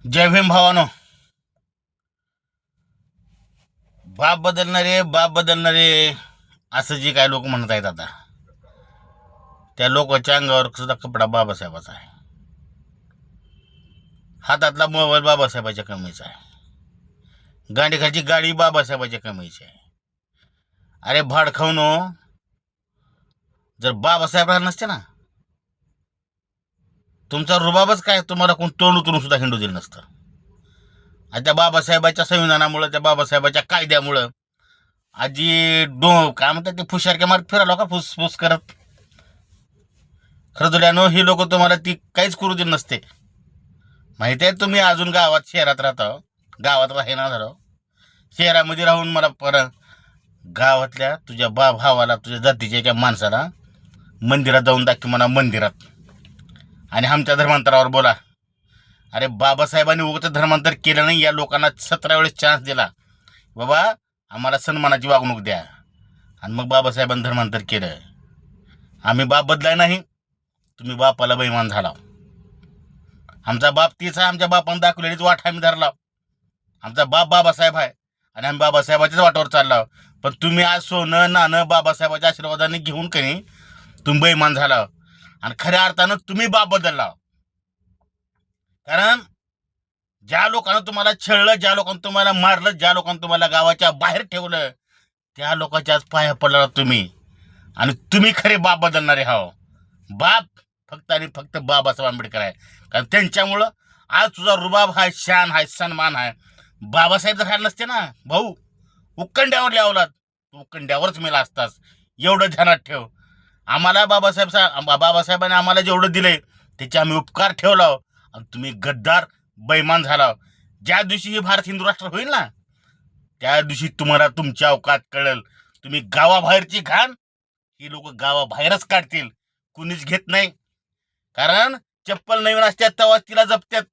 जय भीम भावानो. बाप बदलणारे असं जे काय लोक म्हणत आहेत आता, त्या लोकांच्या अंगावर सुद्धा कपडा बाबासाहेबाचा आहे. हातातला मोबाईल बाबासाहेबाच्या कमीचा आहे. गाडीखालची गाडी बाबासाहेबाच्या कमीची आहे. अरे भाड खाऊनो, जर बाबासाहेब राहिला नसते ना, तुमचा रुबाबच काय, तुम्हाला कोण तोंड उतरून सुद्धा हिंडू दिलं नसतं. आणि त्या बाबासाहेबाच्या संविधानामुळं, त्या बाबासाहेबाच्या कायद्यामुळं आजी काय म्हणतात ते, फुशारक्या मार्ग फिरायला का फुसफुस करत. खरं ही लोक तुम्हाला ती काहीच करू दिलं नसते. माहिती आहे, तुम्ही अजून गावात शहरात राहता, गावात राहिना झालो. शहरामध्ये राहून मला परत गावातल्या तुझ्या भावाला, तुझ्या जातीच्या एका माणसाला मंदिरात जाऊन दाखव म्हणा, मंदिरात, आणि आमच्या धर्मांतरावर बोला. अरे बाबासाहेबांनी उगाच धर्मांतर केलं नाही. या लोकांना 17 वेळेस चान्स दिला, बाबा आम्हाला सन्मानाची वागणूक द्या, आणि मग बाबासाहेबांनी धर्मांतर केलं. आम्ही बाप बदलाय नाही, तुम्ही बापाला बेईमान झाला. आमचा बाप तीच आहे, आमच्या बापानं दाखवलेलीच वाट आम्ही धरला. आमचा बाप बाबासाहेब आहे आणि आम्ही बाबासाहेबाच्याच वाटावर चाललो. पण तुम्ही आज सोनं नाणं बाबासाहेबाच्या आशीर्वादाने घेऊन कणी तुम्ही बेईमान झाला, आणि खऱ्या अर्थानं तुम्ही बाप बदलला. कारण ज्या लोकांना तुम्हाला छळलं, ज्या लोकांना तुम्हाला मारलं, ज्या लोकांना तुम्हाला गावाच्या बाहेर ठेवलं, त्या लोकांच्या आज पाया पडला तुम्ही, आणि तुम्ही खरे बाप बदलणारे हाव. बाप फक्त आणि फक्त बाबासाहेब आंबेडकर आहे. कारण त्यांच्यामुळं आज तुझा रुबाब आहे, शान आहे, सन्मान आहे. बाबासाहेब जर खायला नसते ना भाऊ, उक्कंड्यावर लावलात, तू उक्कंड्यावरच मेला असतास. एवढं ध्यानात ठेव. आम्हाला बाबासाहेबांनी आम्हाला जेवढं दिलंय त्याचे आम्ही उपकार ठेवला, आणि तुम्ही गद्दार बैमान झाला. ज्या दिवशी हे भारत हिंदू राष्ट्र होईल ना, त्या दिवशी तुम्हाला तुमच्या अवकात कळेल. तुम्ही गावाबाहेरची घाण ही लोक गावाबाहेरच काढतील, कुणीच घेत नाही. कारण चप्पल नवीन असतात तेव्हा तिला जपतात.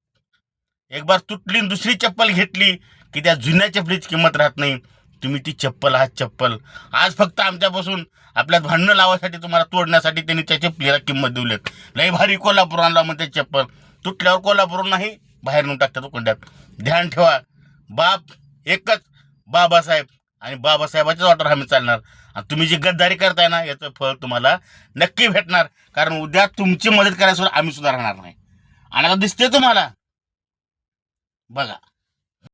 एक बार तुटली, दुसरी चप्पल घेतली की त्या जुन्या चप्पलीची किंमत राहत नाही. तुम्ही ती चप्पल आहात चप्पल. आज फक्त आमच्यापासून आपल्यात भांडणं लावायसाठी, तुम्हाला तोडण्यासाठी त्यांनी त्या चप्पलीला किंमत दिलीत. लय भारी कोल्हापूर आणला म्हणते चप्पल, तुटल्यावर कोल्हापूर नाही बाहेर नेऊन टाकतात उकोंड्यात. ध्यान ठेवा, बाप एकच बाबासाहेब, आणि बाबासाहेबाच्याच वाटावर आम्ही चालणार. आणि तुम्ही जी गद्दारी करताय ना, याचं फळ तुम्हाला नक्की भेटणार. कारण उद्या तुमची मदत करायला आम्ही सुद्धा राहणार नाही. आणि आता दिसते तुम्हाला, बघा.